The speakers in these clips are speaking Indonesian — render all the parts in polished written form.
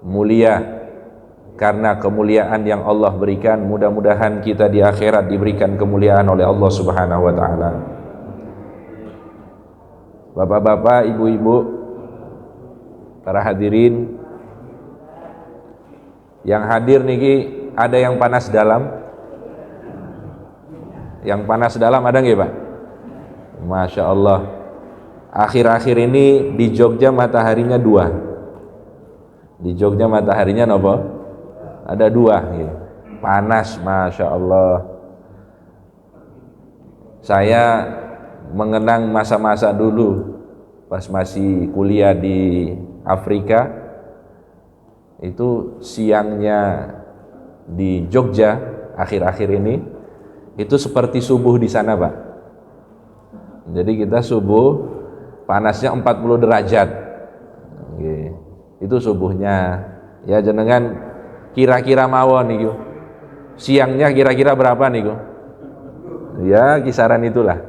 mulia karena kemuliaan yang Allah berikan. Mudah-mudahan kita di akhirat diberikan kemuliaan oleh Allah Subhanahu wa taala. Bapak-bapak, ibu-ibu, para hadirin yang hadir niki, ada yang panas dalam? Yang panas dalam ada nggih, Pak? Masya Allah. Akhir-akhir ini di Jogja mataharinya dua. Di Jogja mataharinya nopo? Ada dua. Gitu. Panas, Masya Allah. Saya mengenang masa-masa dulu pas masih kuliah di Afrika. Itu siangnya di Jogja akhir-akhir ini itu seperti subuh di sana, Pak. Jadi kita subuh panasnya 40 derajat. Itu subuhnya. Ya jenengan kira-kira mawon niku. Siangnya kira-kira berapa niku? Ya kisaran itulah.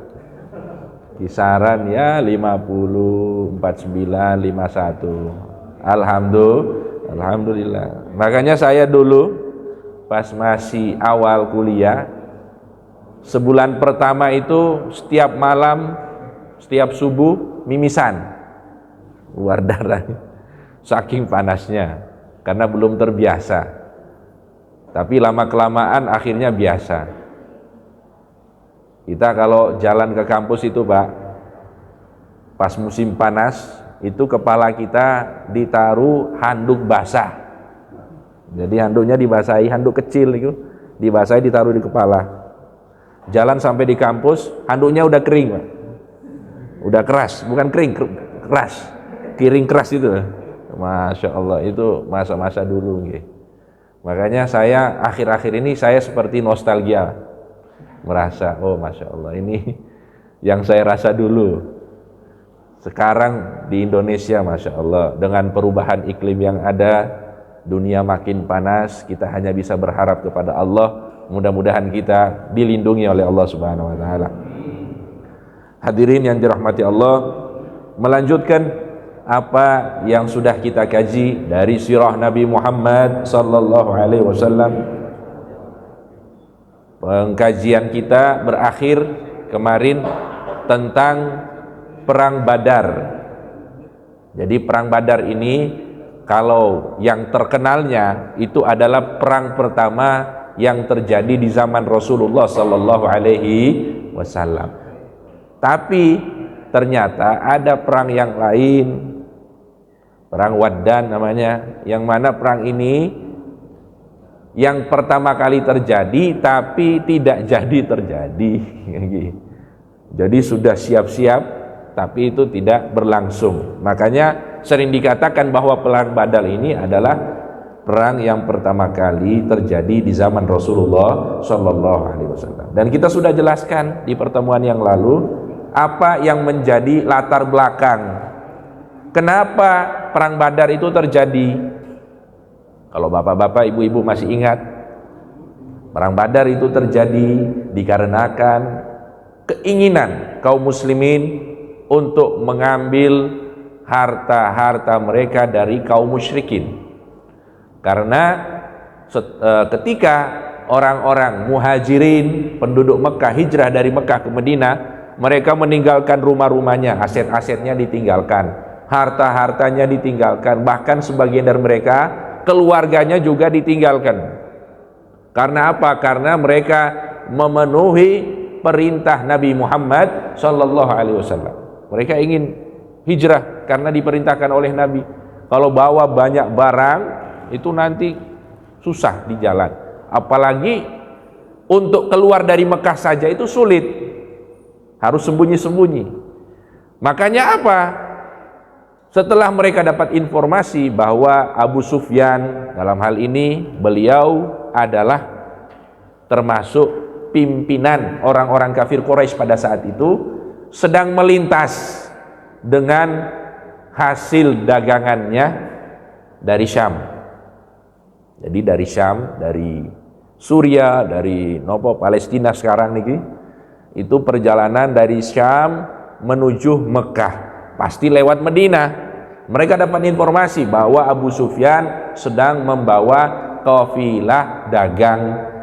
Kisaran ya 50, 49, 51. Alhamdulillah. Makanya saya dulu pas masih awal kuliah, sebulan pertama itu setiap malam, setiap subuh mimisan, keluar darah, saking panasnya, karena belum terbiasa. Tapi lama kelamaan akhirnya biasa. Kita kalau jalan ke kampus itu, Pak, pas musim panas itu kepala kita ditaruh handuk basah. Jadi handuknya dibasahi, handuk kecil itu dibasahi, ditaruh di kepala. Jalan sampai di kampus, handuknya udah kering, Pak. Udah keras, bukan kering, keras. Kiring keras itu. Masya Allah, itu masa-masa dulu. Gitu. Makanya saya akhir-akhir ini saya seperti nostalgia. Merasa, oh Masya Allah, ini yang saya rasa dulu. Sekarang di Indonesia, Masya Allah, dengan perubahan iklim yang ada, dunia makin panas, kita hanya bisa berharap kepada Allah. Mudah-mudahan kita dilindungi oleh Allah Subhanahu wa taala. Hadirin yang dirahmati Allah, melanjutkan apa yang sudah kita kaji dari sirah Nabi Muhammad sallallahu alaihi wasallam. Pengkajian kita berakhir kemarin tentang perang Badar. Jadi perang Badar ini kalau yang terkenalnya itu adalah perang pertama yang terjadi di zaman Rasulullah sallallahu alaihi wasallam. Tapi ternyata ada perang yang lain, perang Waddan namanya, yang mana perang ini yang pertama kali terjadi tapi tidak jadi terjadi. Jadi sudah siap-siap tapi itu tidak berlangsung. Makanya sering dikatakan bahwa perang Badar ini adalah perang yang pertama kali terjadi di zaman Rasulullah Shallallahu Alaihi Wasallam. Dan kita sudah jelaskan di pertemuan yang lalu apa yang menjadi latar belakang kenapa perang Badar itu terjadi. Kalau bapak-bapak, ibu-ibu masih ingat, perang Badar itu terjadi dikarenakan keinginan kaum muslimin untuk mengambil harta-harta mereka dari kaum musyrikin. Karena ketika orang-orang muhajirin, penduduk Mekah, hijrah dari Mekah ke Madinah, mereka meninggalkan rumah-rumahnya, aset-asetnya ditinggalkan, harta-hartanya ditinggalkan, bahkan sebagian dari mereka keluarganya juga ditinggalkan. Karena apa? Karena mereka memenuhi perintah Nabi Muhammad sallallahu alaihi wasallam. Mereka ingin hijrah karena diperintahkan oleh Nabi. Kalau bawa banyak barang itu nanti susah di jalan. Apalagi untuk keluar dari Mekah saja itu sulit. Harus sembunyi-sembunyi. Makanya apa? Setelah mereka dapat informasi bahwa Abu Sufyan, dalam hal ini beliau adalah termasuk pimpinan orang-orang kafir Quraisy pada saat itu, sedang melintas dengan hasil dagangannya dari Syam. Jadi dari Syam, dari Suria, dari Palestina sekarang niki, itu perjalanan dari Syam menuju Mekah. Pasti lewat Madinah. Mereka dapat informasi bahwa Abu Sufyan sedang membawa kafilah dagang.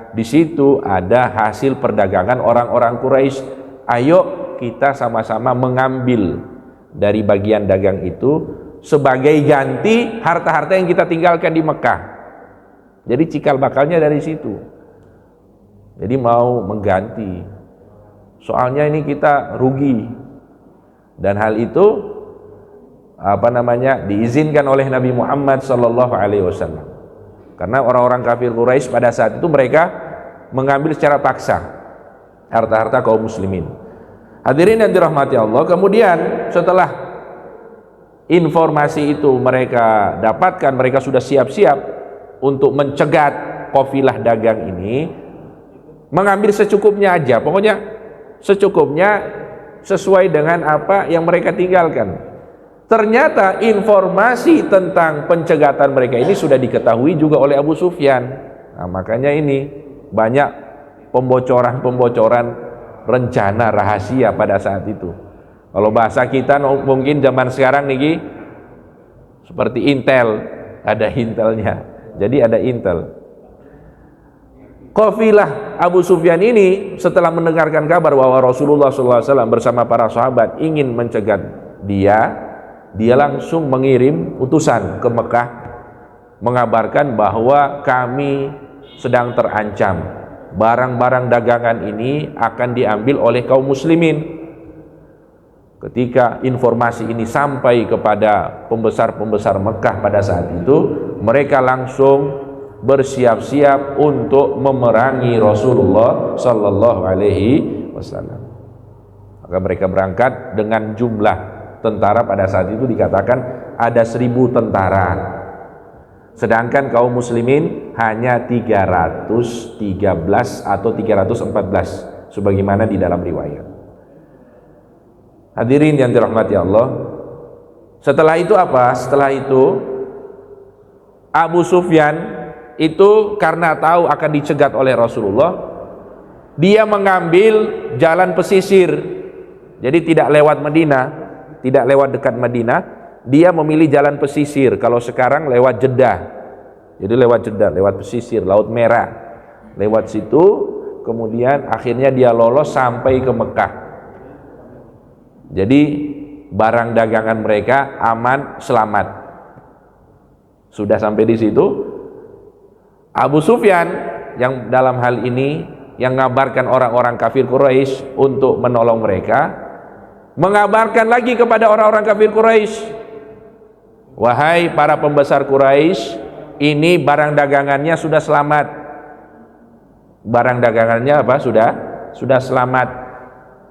Di situ ada hasil perdagangan orang-orang Quraisy. Ayo kita sama-sama mengambil dari bagian dagang itu sebagai ganti harta-harta yang kita tinggalkan di Mekah. Jadi cikal bakalnya dari situ. Jadi mau mengganti. Soalnya ini kita rugi. Dan hal itu diizinkan oleh Nabi Muhammad sallallahu alaihi wasallam. Karena orang-orang kafir Quraisy pada saat itu mereka mengambil secara paksa harta-harta kaum muslimin. Hadirin yang dirahmati Allah, kemudian setelah informasi itu mereka dapatkan, mereka sudah siap-siap untuk mencegat kafilah dagang ini, mengambil secukupnya aja, pokoknya secukupnya sesuai dengan apa yang mereka tinggalkan. Ternyata informasi tentang pencegatan mereka ini sudah diketahui juga oleh Abu Sufyan. Nah, makanya ini banyak pembocoran-pembocoran rencana rahasia pada saat itu. Kalau bahasa kita mungkin zaman sekarang nih seperti intel, ada intelnya. Jadi ada intel. Kafilah Abu Sufyan ini setelah mendengarkan kabar bahwa Rasulullah SAW bersama para sahabat ingin mencegat dia langsung mengirim utusan ke Mekah mengabarkan bahwa kami sedang terancam, barang-barang dagangan ini akan diambil oleh kaum muslimin. Ketika informasi ini sampai kepada pembesar-pembesar Mekah pada saat itu, mereka langsung bersiap-siap untuk memerangi Rasulullah sallallahu alaihi wasallam. Maka mereka berangkat dengan jumlah tentara pada saat itu dikatakan ada 1000 tentara, sedangkan kaum muslimin hanya 313 atau 314 sebagaimana di dalam riwayat. Hadirin yang dirahmati Allah, setelah itu apa? Setelah itu Abu Sufyan itu karena tahu akan dicegat oleh Rasulullah, dia mengambil jalan pesisir. Jadi tidak lewat Madinah, tidak lewat dekat Madinah, dia memilih jalan pesisir. Kalau sekarang lewat Jeddah, jadi lewat Jeddah, lewat pesisir, Laut Merah, lewat situ, kemudian akhirnya dia lolos sampai ke Mekah. Jadi barang dagangan mereka aman, selamat. Sudah sampai di situ, Abu Sufyan yang dalam hal ini yang mengabarkan orang-orang kafir Quraisy untuk menolong mereka, mengabarkan lagi kepada orang-orang kafir Quraisy, wahai para pembesar Quraisy, ini barang dagangannya sudah selamat. Barang dagangannya apa? Sudah selamat.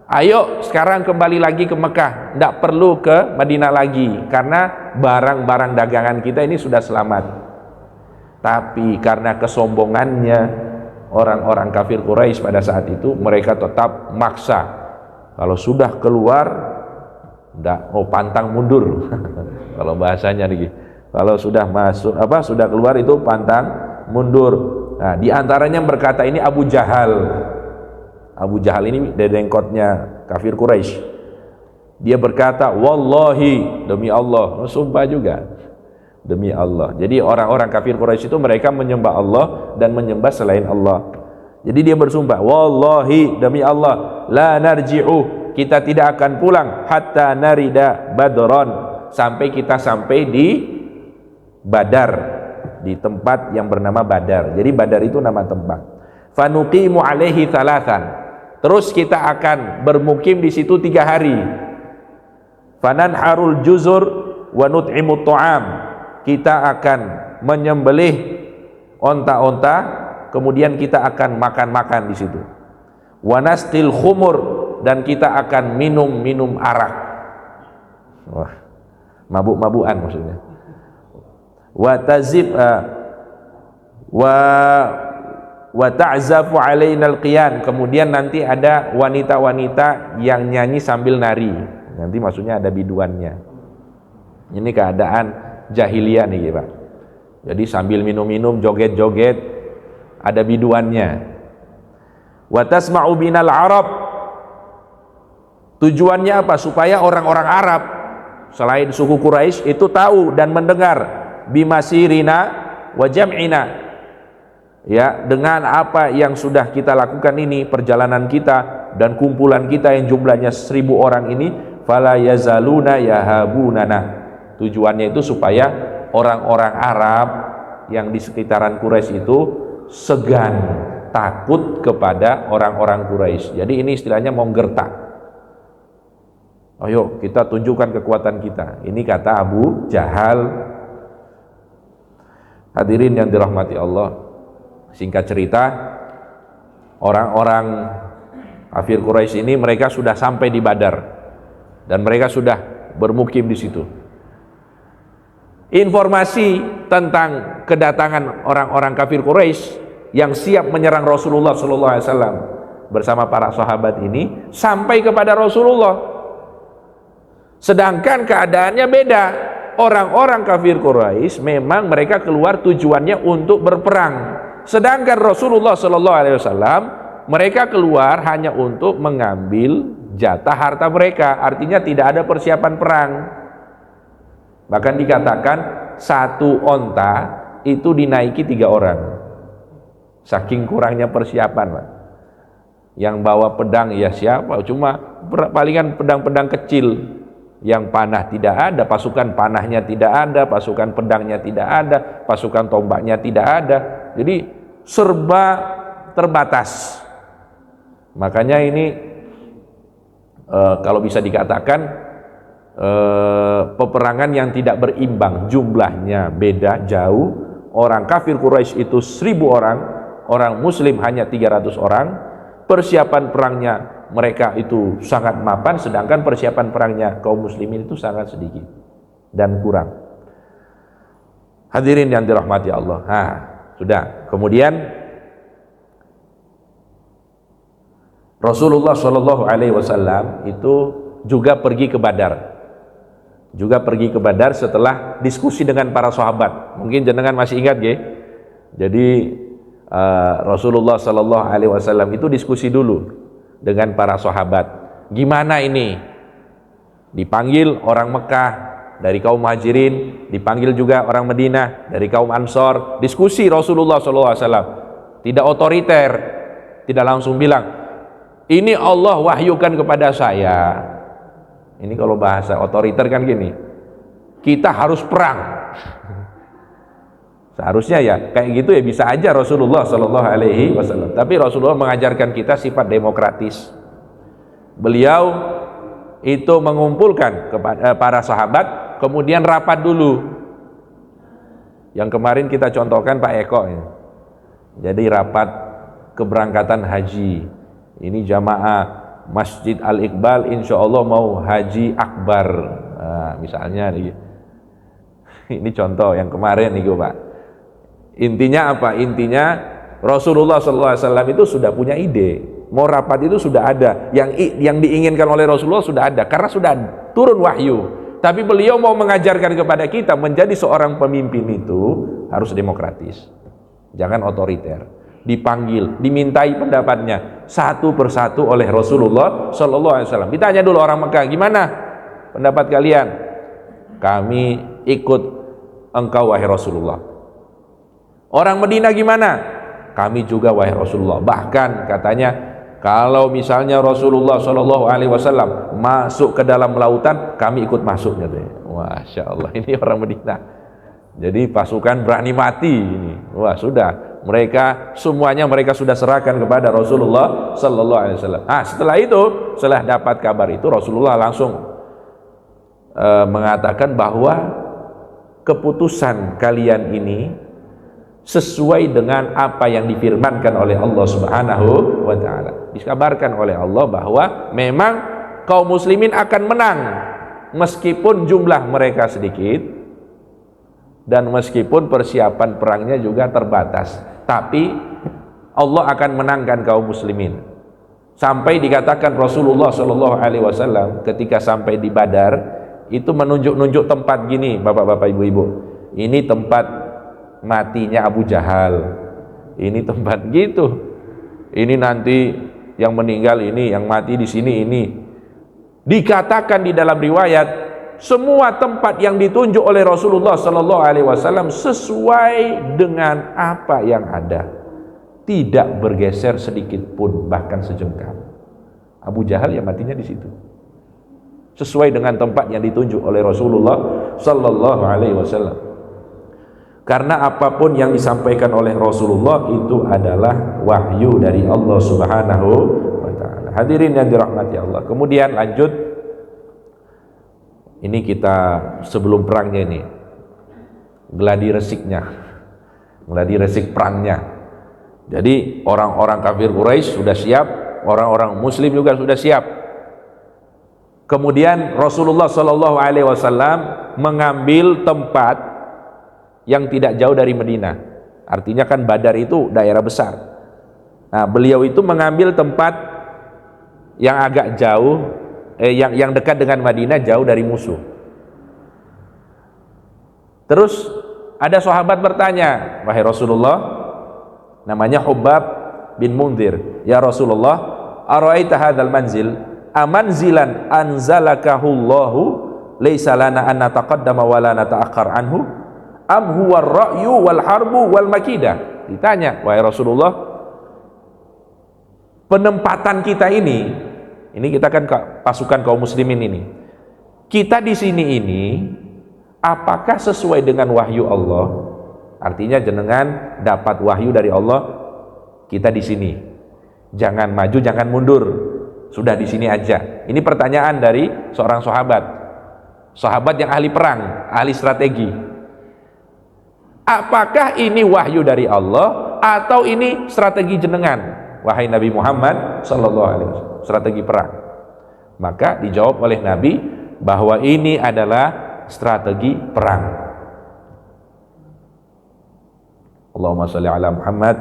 Ayo sekarang kembali lagi ke Mekah, tidak perlu ke Madinah lagi, karena barang-barang dagangan kita ini sudah selamat. Tapi karena kesombongannya orang-orang kafir Quraisy pada saat itu, mereka tetap maksa. Kalau sudah keluar, pantang mundur. Kalau bahasanya nih, kalau sudah masuk sudah keluar itu pantang mundur. Nah, di antaranya berkata ini Abu Jahal. Abu Jahal ini dedengkotnya kafir Quraisy. Dia berkata, wallahi, demi Allah, sumpah juga, demi Allah. Jadi orang-orang kafir Quraisy itu mereka menyembah Allah dan menyembah selain Allah. Jadi dia bersumpah, wallahi, demi Allah, la narji'u, kita tidak akan pulang hatta narida Badron, sampai kita sampai di Badar, di tempat yang bernama Badar. Jadi Badar itu nama tempat. Fanuqimu alaihi thalathan, terus kita akan bermukim di situ 3 hari. Fananharul juzur wa nut'imut ta'am, kita akan menyembelih onta-onta, kemudian kita akan makan-makan di situ. Wanastil khumur, dan kita akan minum arak. Wah, mabuk-mabukan maksudnya. Wa tazib wa ta'zafu alainal qiyan, kemudian nanti ada wanita-wanita yang nyanyi sambil nari. Nanti maksudnya ada biduannya. Ini keadaan jahiliyah nih, Pak. Jadi sambil minum-minum, joget-joget, ada biduannya. Wa tasma'u binal Arab, tujuannya apa? Supaya orang-orang Arab selain suku Quraisy itu tahu dan mendengar bimasirina wa jam'ina, ya, dengan apa yang sudah kita lakukan ini, perjalanan kita dan kumpulan kita yang jumlahnya 1000 orang ini, fala yazaluna yahabunana. Tujuannya itu supaya orang-orang Arab yang di sekitaran Quraisy itu segan, takut kepada orang-orang Quraisy. Jadi ini istilahnya mau gertak. Ayo kita tunjukkan kekuatan kita. Ini kata Abu Jahal. Hadirin yang dirahmati Allah, singkat cerita, orang-orang kafir Quraisy ini mereka sudah sampai di Badar dan mereka sudah bermukim di situ. Informasi tentang kedatangan orang-orang kafir Quraisy yang siap menyerang Rasulullah SAW bersama para sahabat ini sampai kepada Rasulullah. Sedangkan keadaannya beda. Orang-orang kafir Quraisy memang mereka keluar tujuannya untuk berperang. Sedangkan Rasulullah SAW mereka keluar hanya untuk mengambil jatah harta mereka. Artinya tidak ada persiapan perang. Bahkan dikatakan satu onta itu dinaiki 3 orang. Saking kurangnya persiapan, Pak. Yang bawa pedang ya siapa? Cuma palingan pedang-pedang kecil. Yang panah tidak ada, pasukan panahnya tidak ada, pasukan pedangnya tidak ada, pasukan tombaknya tidak ada. Jadi serba terbatas. Makanya ini kalau bisa dikatakan peperangan yang tidak berimbang, jumlahnya beda jauh. Orang kafir Quraisy itu 1000 orang, orang muslim hanya 300 orang. Persiapan perangnya mereka itu sangat mapan, sedangkan persiapan perangnya kaum muslimin itu sangat sedikit dan kurang. Hadirin yang dirahmati Allah. Sudah. Kemudian Rasulullah SAW itu juga pergi ke Badar. Setelah diskusi dengan para sahabat. Mungkin jenengan masih ingat, ya. Jadi Rasulullah SAW itu diskusi dulu dengan para sahabat. Gimana ini? Dipanggil orang Mekah dari kaum Muhajirin, dipanggil juga orang Madinah dari kaum Ansor. Diskusi Rasulullah SAW. Tidak otoriter, tidak langsung bilang, ini Allah wahyukan kepada saya. Ini kalau bahasa otoriter kan gini, kita harus perang. Seharusnya ya kayak gitu ya, bisa aja Rasulullah SAW. Tapi Rasulullah mengajarkan kita sifat demokratis. Beliau itu mengumpulkan kepada para sahabat, kemudian rapat dulu. Yang kemarin kita contohkan Pak Eko ya. Jadi rapat keberangkatan haji. Ini jamaah Masjid Al-Iqbal insya Allah mau haji akbar. Misalnya ini contoh yang kemarin nih Pak. Intinya apa? Intinya Rasulullah SAW itu sudah punya ide, mau rapat itu sudah ada, yang diinginkan oleh Rasulullah sudah ada, karena sudah turun wahyu. Tapi beliau mau mengajarkan kepada kita, menjadi seorang pemimpin itu harus demokratis, jangan otoriter. Dipanggil, dimintai pendapatnya satu persatu oleh Rasulullah SAW. Ditanya dulu orang Mekah, gimana pendapat kalian? Kami ikut engkau wahai Rasulullah. Orang Madinah gimana? Kami juga wahai Rasulullah. Bahkan katanya kalau misalnya Rasulullah SAW masuk ke dalam lautan, kami ikut masuk katanya. Masya Allah, ini orang Madinah. Jadi pasukan berani mati ini. Wah sudah, semuanya mereka sudah serahkan kepada Rasulullah SAW. Setelah itu, setelah dapat kabar itu, Rasulullah langsung mengatakan bahwa keputusan kalian ini sesuai dengan apa yang difirmankan oleh Allah Subhanahu wa ta'ala. Dikabarkan oleh Allah bahwa memang kaum muslimin akan menang meskipun jumlah mereka sedikit dan meskipun persiapan perangnya juga terbatas, tapi Allah akan menangkan kaum muslimin. Sampai dikatakan Rasulullah SAW ketika sampai di Badar itu menunjuk-nunjuk tempat gini, bapak-bapak, ibu-ibu, ini tempat matinya Abu Jahal, ini tempat gitu, ini nanti yang meninggal ini, yang mati di sini ini. Dikatakan di dalam riwayat semua tempat yang ditunjuk oleh Rasulullah sallallahu alaihi wasallam sesuai dengan apa yang ada, tidak bergeser sedikit pun, bahkan sejengkal. Abu Jahal yang matinya di situ, sesuai dengan tempat yang ditunjuk oleh Rasulullah sallallahu alaihi wasallam. Karena apapun yang disampaikan oleh Rasulullah itu adalah wahyu dari Allah Subhanahu wa taala. Hadirin yang dirahmati Allah. Kemudian lanjut, ini kita sebelum perangnya ini, gladi resik perangnya. Jadi orang-orang kafir Quraisy sudah siap, orang-orang muslim juga sudah siap. Kemudian Rasulullah sallallahu alaihi wasallam mengambil tempat yang tidak jauh dari Madinah. Artinya kan Badar itu daerah besar. Nah, beliau itu mengambil tempat yang agak jauh, yang dekat dengan Madinah, jauh dari musuh. Terus ada sahabat bertanya, wahai Rasulullah, namanya Hubbab bin Munzir, ya Rasulullah, ara'aita hadzal manzil amanzilan anzalakahullahu laisa lana an nataqaddama wa la nata'akhkhar anhu am huwa ar-ra'yu wal harbu wal makidah. Ditanya, wahai Rasulullah, penempatan kita ini kita kan pasukan kaum muslimin ini, kita di sini ini apakah sesuai dengan wahyu Allah? Artinya jenengan dapat wahyu dari Allah, kita di sini, jangan maju, jangan mundur, sudah di sini aja. Ini pertanyaan dari seorang sahabat yang ahli perang, ahli strategi. Apakah ini wahyu dari Allah atau ini strategi jenengan, wahai Nabi Muhammad sallallahu alaihi wasallam, strategi perang? Maka dijawab oleh Nabi bahwa ini adalah strategi perang. Allahumma shalli ala Muhammad.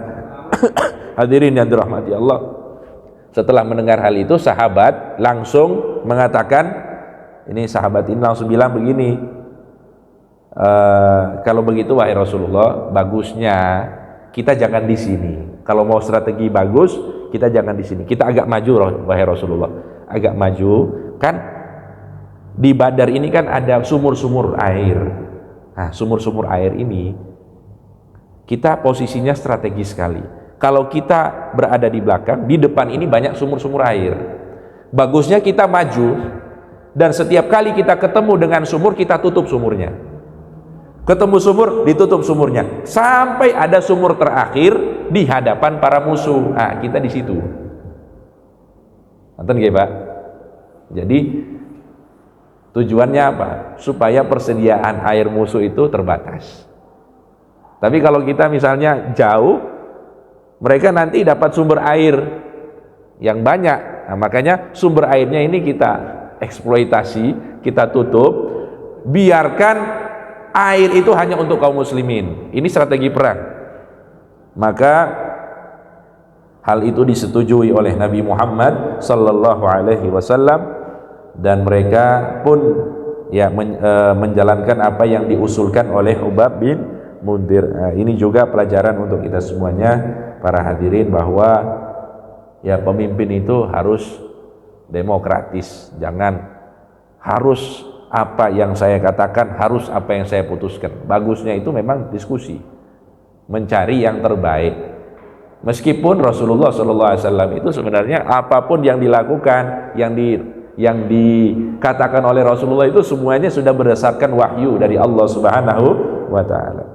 Hadirin yang dirahmati Allah. Setelah mendengar hal itu, sahabat langsung mengatakan, ini sahabat ini langsung bilang begini, kalau begitu wahai Rasulullah, bagusnya kita jangan di sini. Kalau mau strategi bagus, kita jangan di sini. Kita agak maju, wahai Rasulullah. Agak maju. Kan di Badar ini kan ada sumur-sumur air. Nah, sumur-sumur air ini kita posisinya strategis sekali. Kalau kita berada di belakang, di depan ini banyak sumur-sumur air. Bagusnya kita maju, dan setiap kali kita ketemu dengan sumur, kita tutup sumurnya. Ketemu sumur, ditutup sumurnya, sampai ada sumur terakhir di hadapan para musuh. Nah, kita di situ. Nonton nggih, Pak? Jadi tujuannya apa? Supaya persediaan air musuh itu terbatas. Tapi kalau kita misalnya jauh, mereka nanti dapat sumber air yang banyak. Nah, makanya sumber airnya ini kita eksploitasi, kita tutup, biarkan air itu hanya untuk kaum muslimin. Ini strategi perang. Maka hal itu disetujui oleh Nabi Muhammad sallallahu alaihi wasallam, dan mereka pun ya menjalankan apa yang diusulkan oleh Hubbab bin Munzir. Ini juga pelajaran untuk kita semuanya, para hadirin, bahwa ya pemimpin itu harus demokratis. Jangan harus apa yang saya katakan, harus apa yang saya putuskan. Bagusnya itu memang diskusi, mencari yang terbaik. Meskipun Rasulullah SAW itu sebenarnya apapun yang dilakukan, yang dikatakan oleh Rasulullah itu semuanya sudah berdasarkan wahyu dari Allah Subhanahu wa taala.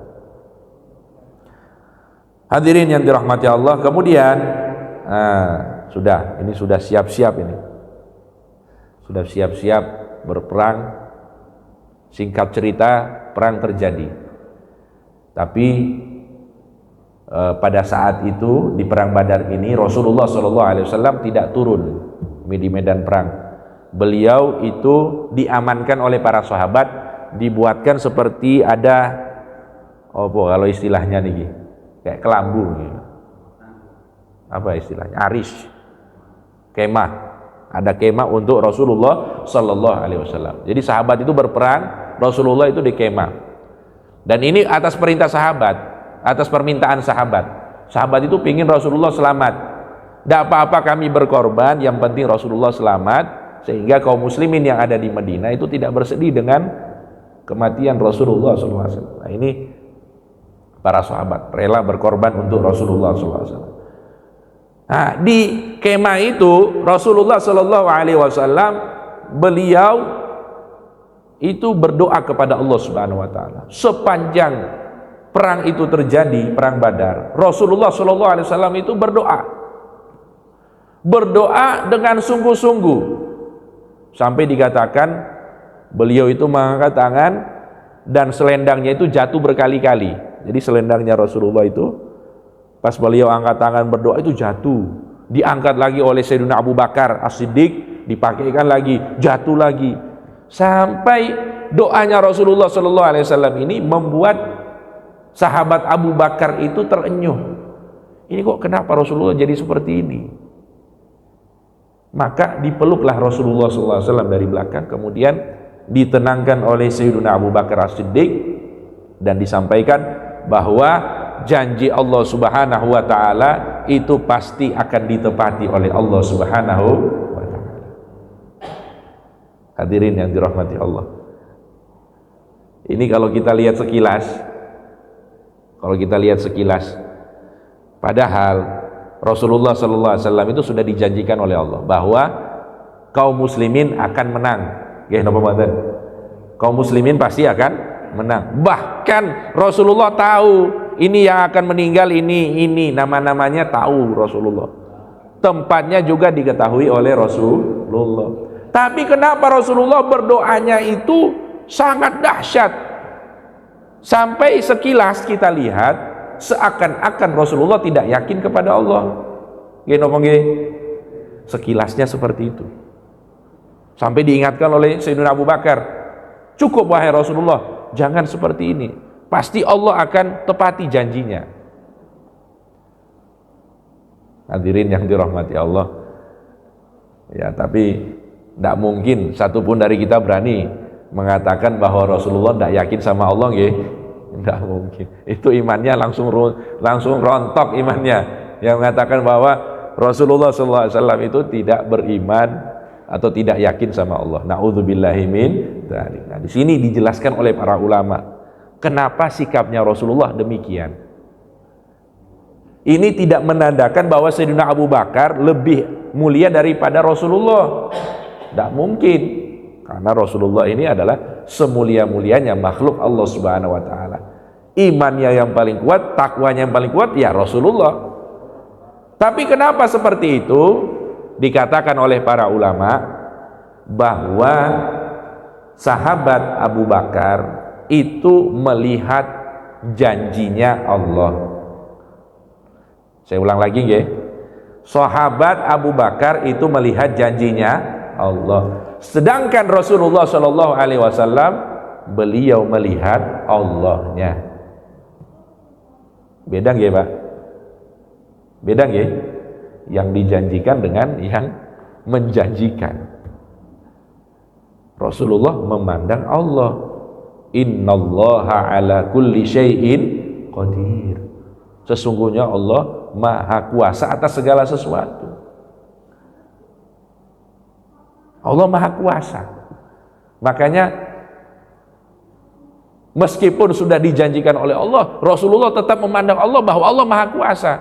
Hadirin yang dirahmati Allah, kemudian ini sudah siap-siap ini. Sudah siap-siap berperang. Singkat cerita, perang terjadi. Tapi pada saat itu di perang Badar ini Rasulullah SAW tidak turun di medan perang. Beliau itu diamankan oleh para sahabat, dibuatkan seperti ada kalau istilahnya nih, kayak kelambu gitu. Apa istilahnya? Aris, kemah. Ada kemah untuk Rasulullah sallallahu alaihi wasallam. Jadi sahabat itu berperang, Rasulullah itu di kemah. Dan ini atas perintah sahabat, atas permintaan sahabat. Sahabat itu pingin Rasulullah selamat. Tidak apa-apa kami berkorban, yang penting Rasulullah selamat. sehingga kaum muslimin yang ada di Madinah itu tidak bersedih dengan kematian Rasulullah SAW. Nah, ini para sahabat rela berkorban untuk Rasulullah SAW. Nah, di kemah itu Rasulullah SAW beliau itu berdoa kepada Allah Subhanahu wa taala. Sepanjang perang itu terjadi, perang Badar, Rasulullah SAW itu berdoa dengan sungguh-sungguh, sampai dikatakan beliau itu mengangkat tangan dan selendangnya itu jatuh berkali-kali. Jadi selendangnya Rasulullah itu pas beliau angkat tangan berdoa itu jatuh, diangkat lagi oleh Sayyidina Abu Bakar As-Siddiq, dipakaikan lagi, jatuh lagi, sampai doanya Rasulullah SAW ini membuat sahabat Abu Bakar itu terenyuh. Ini kok kenapa Rasulullah jadi seperti ini? Maka dipeluklah Rasulullah SAW dari belakang, kemudian ditenangkan oleh Sayyidina Abu Bakar As-Siddiq dan disampaikan bahwa janji Allah Subhanahu wa taala itu pasti akan ditepati oleh Allah Subhanahu wa taala. Hadirin yang dirahmati Allah. Ini kalau kita lihat sekilas, padahal Rasulullah sallallahu alaihi wasallam itu sudah dijanjikan oleh Allah bahwa kaum muslimin akan menang. Nggih napa mboten? Kaum muslimin pasti akan menang. Bahkan Rasulullah tahu ini yang akan meninggal, ini nama-namanya tahu Rasulullah, tempatnya juga diketahui oleh Rasulullah. Tapi kenapa Rasulullah berdoanya itu sangat dahsyat, sampai sekilas kita lihat seakan-akan Rasulullah tidak yakin kepada Allah. Sekilasnya seperti itu, sampai diingatkan oleh Sayyidina Abu Bakar, cukup wahai Rasulullah, jangan seperti ini, pasti Allah akan tepati janjinya. Hadirin yang dirahmati Allah. Ya, tapi tidak mungkin satupun dari kita berani mengatakan bahwa Rasulullah tidak yakin sama Allah, nggih. Tidak mungkin. Itu imannya langsung rontok imannya. Yang mengatakan bahwa Rasulullah SAW itu tidak beriman atau tidak yakin sama Allah. Na'udzubillahi min dzalik. Nah, di sini dijelaskan oleh para ulama kenapa sikapnya Rasulullah demikian. Ini tidak menandakan bahwa Sayyidina Abu Bakar lebih mulia daripada Rasulullah. Tidak mungkin, karena Rasulullah ini adalah semulia-mulianya makhluk Allah Subhanahu wa taala. Imannya yang paling kuat, takwanya yang paling kuat ya Rasulullah. Tapi kenapa seperti itu? Dikatakan oleh para ulama bahwa sahabat Abu Bakar itu melihat janjinya Allah. Saya ulang lagi nggih. Sahabat Abu Bakar itu melihat janjinya Allah. Sedangkan Rasulullah Shallallahu alaihi wasallam beliau melihat Allahnya. Beda nggih, Pak? Beda nggih? Yang dijanjikan dengan yang menjanjikan. Rasulullah memandang Allah. Innallaha ala kulli syai'in qadir. Sesungguhnya Allah Maha Kuasa atas segala sesuatu. Allah Maha Kuasa. Makanya meskipun sudah dijanjikan oleh Allah, Rasulullah tetap memandang Allah bahwa Allah Maha Kuasa.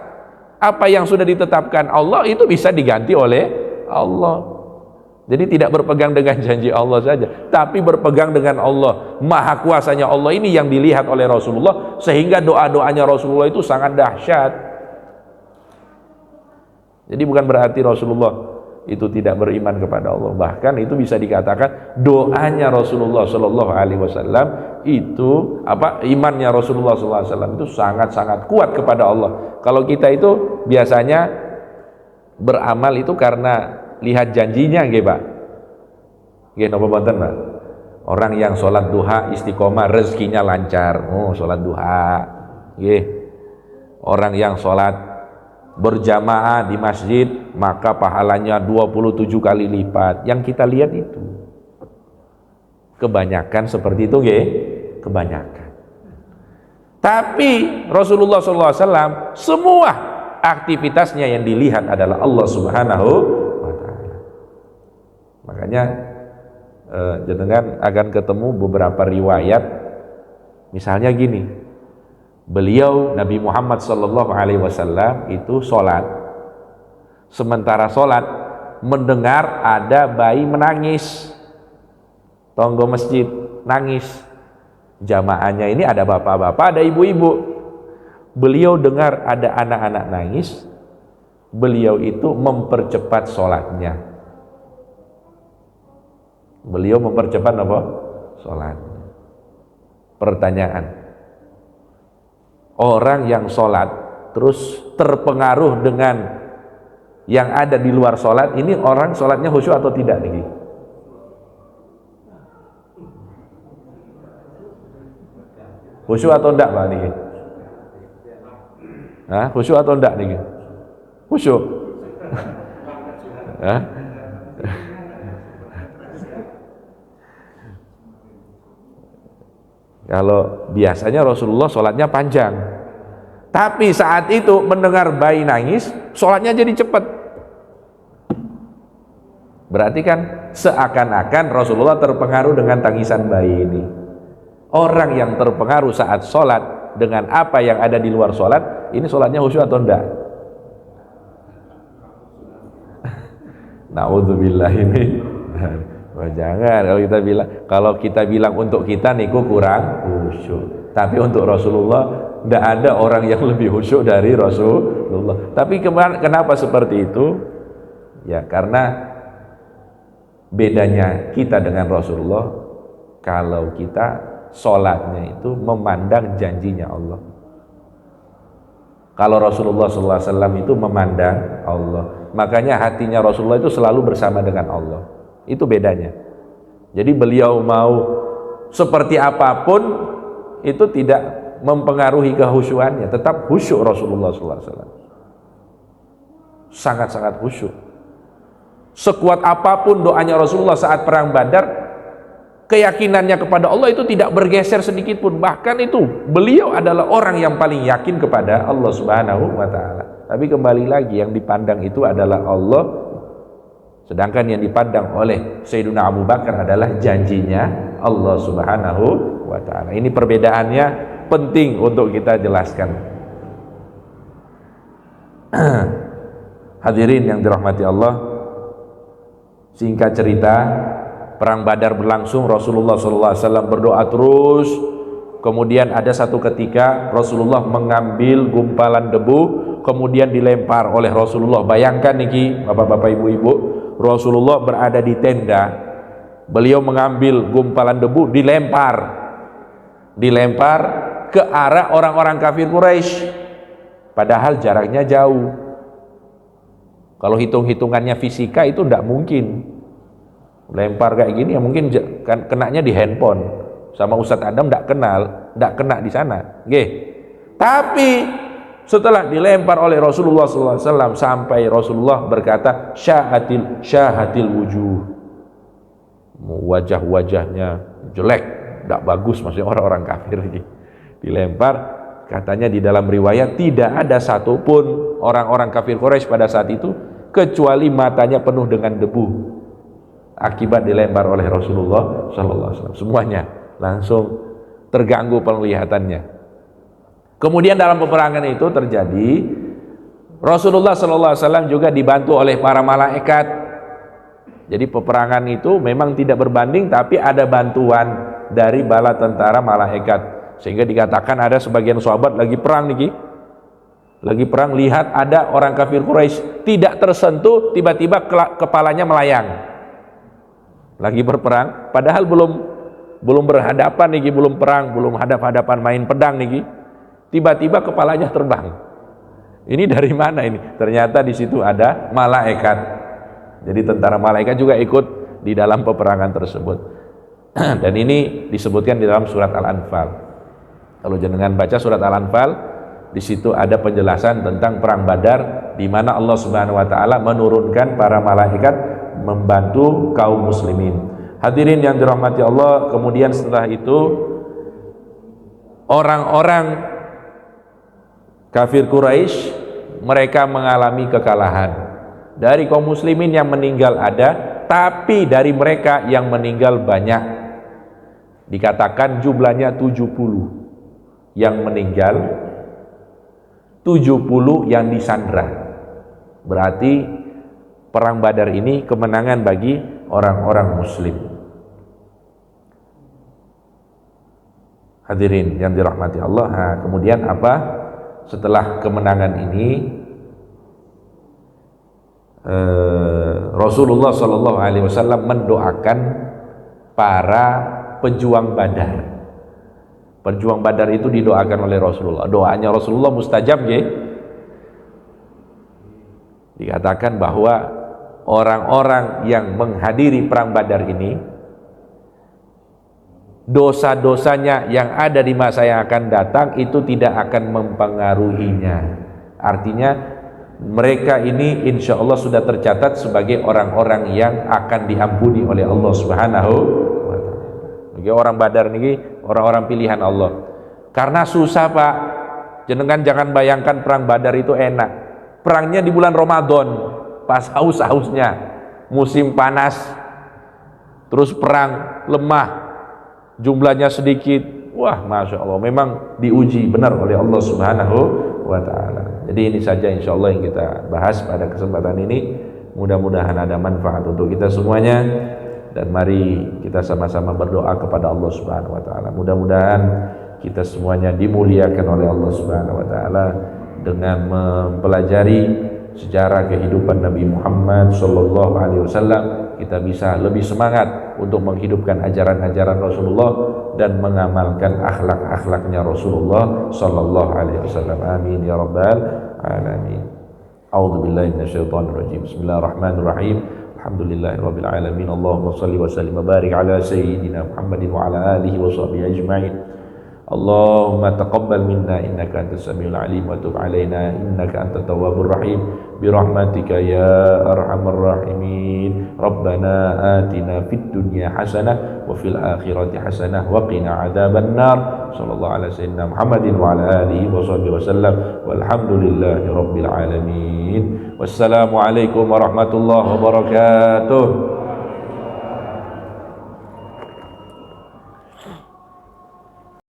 Apa yang sudah ditetapkan Allah itu bisa diganti oleh Allah. Jadi tidak berpegang dengan janji Allah saja, tapi berpegang dengan Allah. Maha kuasanya Allah ini yang dilihat oleh Rasulullah, sehingga doa-doanya Rasulullah itu sangat dahsyat. Jadi bukan berarti Rasulullah itu tidak beriman kepada Allah. Bahkan itu bisa dikatakan doanya Rasulullah Shallallahu alaihi wasallam itu imannya Rasulullah Shallallahu alaihi wasallam itu sangat-sangat kuat kepada Allah. Kalau kita itu biasanya beramal itu karena lihat janjinya, nggih Pak. Nggih napa mboten, Pak? Orang yang sholat duha istiqomah rezekinya lancar. Oh, sholat duha. Nggih. Orang yang sholat berjamaah di masjid maka pahalanya 27 kali lipat. Yang kita lihat itu kebanyakan seperti itu, nggih. Kebanyakan. Tapi Rasulullah SAW semua aktivitasnya yang dilihat adalah Allah Subhanahu wa ta'ala. Maka Makanya jenengan akan ketemu beberapa riwayat, misalnya gini, beliau Nabi Muhammad SAW itu sholat, sementara sholat mendengar ada bayi menangis, tonggo masjid nangis, jamaahnya ini ada bapak-bapak, ada ibu-ibu. Beliau dengar ada anak-anak nangis, beliau itu mempercepat sholatnya. Beliau mempercepat apa? Sholat. Pertanyaan, orang yang sholat terus terpengaruh dengan yang ada di luar sholat, ini orang sholatnya khusyuk atau tidak nih? Khusyuk atau enggak Pak nih? Hah? Khusyuk atau enggak nih? Khusyuk. Hah? Kalau biasanya Rasulullah sholatnya panjang, tapi saat itu mendengar bayi nangis, sholatnya jadi cepat. Berarti kan seakan-akan Rasulullah terpengaruh dengan tangisan bayi ini. Orang yang terpengaruh saat sholat dengan apa yang ada di luar sholat, ini sholatnya khusyuk atau enggak? Na'udzubillah ini. Oh, jangan, kalau kita bilang untuk kita niku kurang khusyuk, tapi untuk Rasulullah tidak ada orang yang lebih khusyuk dari Rasulullah. Tapi kenapa seperti itu? Ya karena bedanya kita dengan Rasulullah, kalau kita sholatnya itu memandang janjinya Allah. Kalau Rasulullah SAW itu memandang Allah, makanya hatinya Rasulullah itu selalu bersama dengan Allah. Itu bedanya. Jadi beliau mau seperti apapun itu tidak mempengaruhi kehusyuannya, tetap khusyuk Rasulullah SAW. Sangat-sangat khusyuk. Sekuat apapun doanya Rasulullah saat perang Badar, keyakinannya kepada Allah itu tidak bergeser sedikit pun. Bahkan itu beliau adalah orang yang paling yakin kepada Allah Subhanahu wa Ta'ala. Tapi kembali lagi, yang dipandang itu adalah Allah, sedangkan yang dipandang oleh Sayyidina Abu Bakar adalah janjinya Allah Subhanahu wa Ta'ala. Ini perbedaannya penting untuk kita jelaskan. Hadirin yang dirahmati Allah, singkat cerita, perang Badar berlangsung, Rasulullah SAW berdoa terus. Kemudian ada satu ketika Rasulullah mengambil gumpalan debu, kemudian dilempar oleh Rasulullah. Bayangkan niki bapak-bapak ibu-ibu, Rasulullah berada di tenda, beliau mengambil gumpalan debu, dilempar ke arah orang-orang kafir Quraisy, padahal jaraknya jauh. Kalau hitung-hitungannya fisika itu tidak mungkin lempar kayak gini, ya mungkin kan kenanya di handphone. Sama Ustadz Adam tidak kena di sana. Nggih. Tapi setelah dilempar oleh Rasulullah SAW sampai Rasulullah berkata syahatil wujuh, wajah-wajahnya jelek, tidak bagus, maksudnya orang-orang kafir ini dilempar. Katanya di dalam riwayat tidak ada satupun orang-orang kafir Quraisy pada saat itu kecuali matanya penuh dengan debu akibat dilempar oleh Rasulullah SAW. Semuanya langsung terganggu penglihatannya. Kemudian dalam peperangan itu terjadi, Rasulullah SAW juga dibantu oleh para malaikat. Jadi peperangan itu memang tidak berbanding, tapi ada bantuan dari bala tentara malaikat, sehingga dikatakan ada sebagian sahabat lagi perang niki, lagi perang, lihat ada orang kafir Quraisy tidak tersentuh, tiba-tiba kepalanya melayang. Lagi berperang, padahal belum berhadapan niki, belum perang, belum hadap-hadapan main pedang niki, tiba-tiba kepalanya terbang. Ini dari mana ini? Ternyata di situ ada malaikat. Jadi tentara malaikat juga ikut di dalam peperangan tersebut. Dan ini disebutkan di dalam surat Al-Anfal. Kalau jenengan baca surat Al-Anfal, di situ ada penjelasan tentang perang Badar, di mana Allah Subhanahu wa Ta'ala menurunkan para malaikat membantu kaum muslimin. Hadirin yang dirahmati Allah, kemudian setelah itu orang-orang kafir Quraisy mereka mengalami kekalahan. Dari kaum muslimin yang meninggal ada, tapi dari mereka yang meninggal banyak. Dikatakan jumlahnya 70 yang meninggal, 70 yang disandra. Berarti perang Badar ini kemenangan bagi orang-orang muslim. Hadirin yang dirahmati Allah. Nah, kemudian apa? Setelah kemenangan ini Rasulullah SAW mendoakan para pejuang Badar. Pejuang Badar itu didoakan oleh Rasulullah. Doanya Rasulullah mustajab ya. Dikatakan bahwa orang-orang yang menghadiri perang Badar ini, dosa-dosanya yang ada di masa yang akan datang itu tidak akan mempengaruhinya. Artinya mereka ini insya Allah sudah tercatat sebagai orang-orang yang akan diampuni oleh Allah Subhanahu wa ta'ala. Bagi orang Badar ini orang-orang pilihan Allah. Karena susah Pak. Jenengan jangan bayangkan perang Badar itu enak. Perangnya di bulan Ramadan, pas haus-hausnya, musim panas, terus perang lemah, jumlahnya sedikit. Wah, Masya Allah, memang diuji benar oleh Allah Subhanahu wa ta'ala. Jadi ini saja insya Allah yang kita bahas pada kesempatan ini. Mudah-mudahan ada manfaat untuk kita semuanya, dan mari kita sama-sama berdoa kepada Allah Subhanahu wa ta'ala. Mudah-mudahan kita semuanya dimuliakan oleh Allah Subhanahu wa ta'ala dengan mempelajari sejarah kehidupan Nabi Muhammad sallallahu alaihi wasallam. Kita bisa lebih semangat untuk menghidupkan ajaran-ajaran Rasulullah dan mengamalkan akhlak-akhlaknya Rasulullah sallallahu alaihi wasallam. Amin ya rabbal alamin. A'udzu billahi minasyaitonir rajim. Bismillahirrahmanirrahim. Alhamdulillahirabbil alamin. Allahumma shalli wa sallim wa barik ala sayyidina Muhammadin wa ala alihi wa sahbihi ajma'in. Allahumma taqabbal minna innaka antas samiul alim wa tub alaina innaka antat tawwabur rahim bi rahmatika ya arhamar rahimin. Rabbana atina fid dunya hasanah wa fil akhirati hasanah wa qina adzaban nar. Sallallahu ala sayyidina Muhammadin wa ala alihi wa sahbihi wasallam walhamdulillahi rabbil alamin. Wassalamu alaikum warahmatullahi wabarakatuh.